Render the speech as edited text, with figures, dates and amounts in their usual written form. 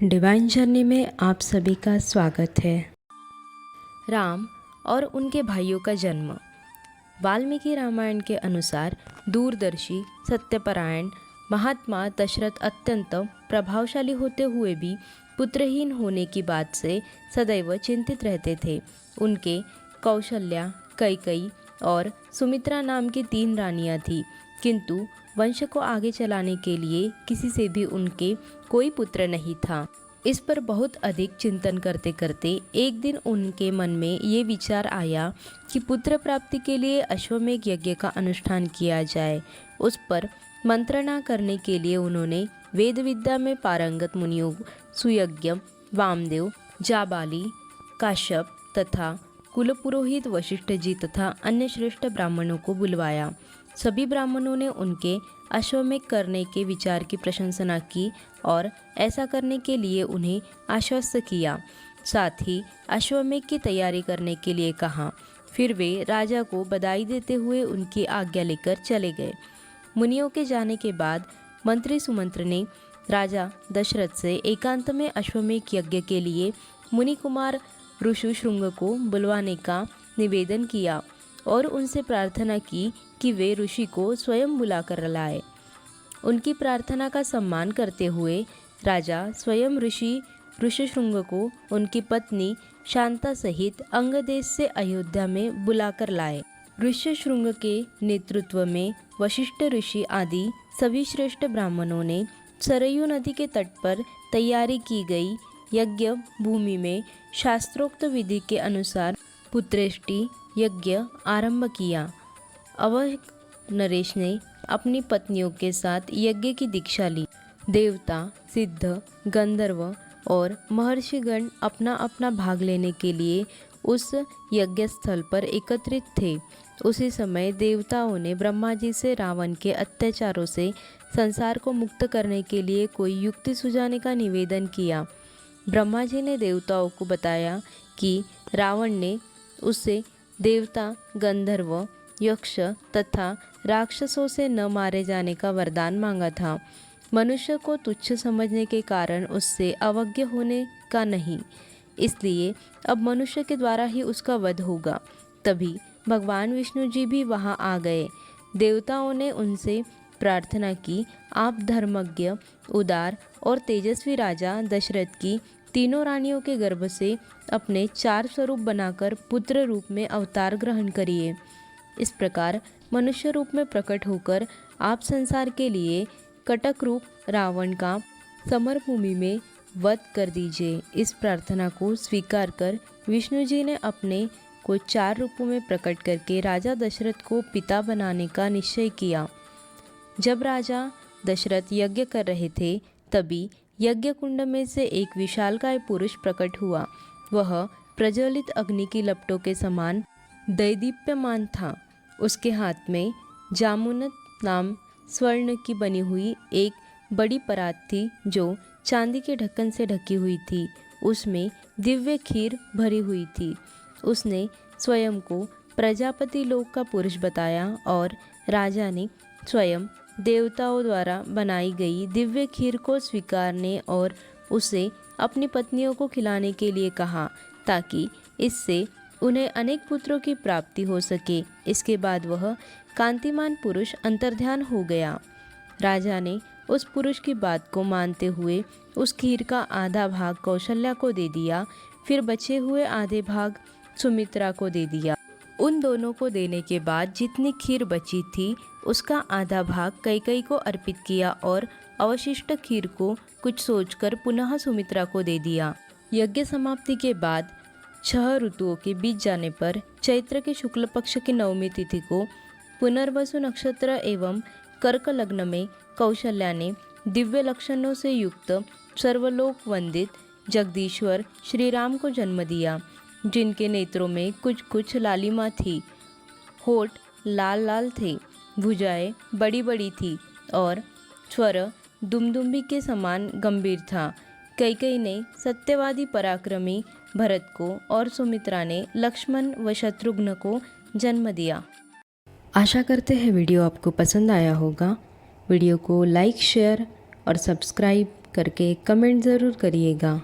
Divine journey में आप सभी का स्वागत है। राम और उनके भाइयों का जन्म। वाल्मीकि रामायण के अनुसार दूरदर्शी, सत्यपरायण महात्मा दशरथ अत्यंत प्रभावशाली होते हुए भी पुत्रहीन होने की बात से सदैव चिंतित रहते थे। उनके कौशल्या, कैकेयी और सुमित्रा नाम की 3 रानियां थीं, किंतु वंश को आगे चलाने के लिए किसी से भी उनके कोई पुत्र नहीं था। इस पर बहुत अधिक चिंतन करते करते एक दिन उनके मन में ये विचार आया कि पुत्र प्राप्ति के लिए अश्वमेध यज्ञ का अनुष्ठान किया जाए। उस पर मंत्रणा करने के लिए उन्होंने वेद विद्या में पारंगत मुनियों सुयज्ञ, वामदेव, जाबाली, काश्यप तथा कुलपुरोहित वशिष्ठ जी तथा अन्य श्रेष्ठ ब्राह्मणों को बुलवाया। सभी ब्राह्मणों ने उनके अश्वमेध करने के विचार की प्रशंसा की और ऐसा करने के लिए उन्हें आश्वस्त किया। साथ ही अश्वमेध की तैयारी करने के लिए कहा। फिर वे राजा को बधाई देते हुए उनकी आज्ञा लेकर चले गए। मुनियों के जाने के बाद मंत्री सुमंत्र ने राजा दशरथ से एकांत में अश्वमेध यज्ञ के लिए मुनि कुमार ऋषिशृंग को बुलवाने का निवेदन किया और उनसे प्रार्थना की कि वे ऋषि को स्वयं बुलाकर लाए। उनकी प्रार्थना का सम्मान करते हुए राजा स्वयं ऋषिशृंग को उनकी पत्नी शांता सहित अंग देश से अयोध्या में बुलाकर लाए। ऋषिशृंग के नेतृत्व में वशिष्ठ ऋषि आदि सभी श्रेष्ठ ब्राह्मणों ने सरयू नदी के तट पर तैयारी की गई यज्ञ भूमि में शास्त्रोक्त विधि के अनुसार पुत्रेष्टि यज्ञ आरंभ किया। अवध नरेश ने अपनी पत्नियों के साथ यज्ञ की दीक्षा ली। देवता, सिद्ध, गंधर्व और महर्षिगण अपना अपना भाग लेने के लिए उस यज्ञ स्थल पर एकत्रित थे। उसी समय देवताओं ने ब्रह्मा जी से रावण के अत्याचारों से संसार को मुक्त करने के लिए कोई युक्ति सुझाने का निवेदन किया। ब्रह्मा जी ने देवताओं को बताया कि रावण ने उससे देवता, गंधर्व, यक्ष तथा राक्षसों से न मारे जाने का वरदान मांगा था। मनुष्य को तुच्छ समझने के कारण उससे अवज्ञ होने का नहीं, इसलिए अब मनुष्य के द्वारा ही उसका वध होगा। तभी भगवान विष्णु जी भी वहां आ गए। देवताओं ने उनसे प्रार्थना की, आप धर्मज्ञ, उदार और तेजस्वी राजा दशरथ की 3 रानियों के गर्भ से अपने 4 स्वरूप बनाकर पुत्र रूप में अवतार ग्रहण करिए। इस प्रकार मनुष्य रूप में प्रकट होकर आप संसार के लिए कटक रूप रावण का समरभूमि में वध कर दीजिए। इस प्रार्थना को स्वीकार कर विष्णु जी ने अपने को 4 रूपों में प्रकट करके राजा दशरथ को पिता बनाने का निश्चय किया। जब राजा दशरथ यज्ञ कर रहे थे, तभी यज्ञ कुंड में से एक विशालकाय पुरुष प्रकट हुआ। वह प्रज्वलित अग्नि की लपटों के समान दैदीप्यमान था। उसके हाथ में जामुनत नाम स्वर्ण की बनी हुई एक बड़ी परात थी, जो चांदी के ढक्कन से ढकी हुई थी। उसमें दिव्य खीर भरी हुई थी। उसने स्वयं को प्रजापति लोक का पुरुष बताया और राजा ने स्वयं देवताओं द्वारा बनाई गई दिव्य खीर को स्वीकारने और उसे अपनी पत्नियों को खिलाने के लिए कहा, ताकि इससे उन्हें अनेक पुत्रों की प्राप्ति हो सके। इसके बाद वह कांतिमान पुरुष अंतर्ध्यान हो गया। राजा ने उस पुरुष की बात को मानते हुए उस खीर का आधा भाग कौशल्या को दे दिया, फिर बचे हुए आधे भाग सुमित्रा को दे दिया। उन दोनों को देने के बाद जितनी खीर बची थी, उसका आधा भाग कैकेयी को अर्पित किया और अवशिष्ट खीर को कुछ सोचकर पुनः सुमित्रा को दे दिया। यज्ञ समाप्ति के बाद 6 ऋतुओं के बीत जाने पर चैत्र के शुक्ल पक्ष की 9वीं तिथि को पुनर्वसु नक्षत्र एवं कर्क लग्न में कौशल्या ने दिव्य लक्षणों से युक्त सर्वलोक वंदित जगदीश्वर श्री राम को जन्म दिया, जिनके नेत्रों में कुछ कुछ लालिमा थी, होठ लाल लाल थे, भुजाएं बड़ी बड़ी थी और स्वर दुमदुम्बी के समान गंभीर था। कैकेयी ने सत्यवादी पराक्रमी भरत को और सुमित्रा ने लक्ष्मण व शत्रुघ्न को जन्म दिया। आशा करते हैं वीडियो आपको पसंद आया होगा। वीडियो को लाइक, शेयर और सब्सक्राइब करके कमेंट ज़रूर करिएगा।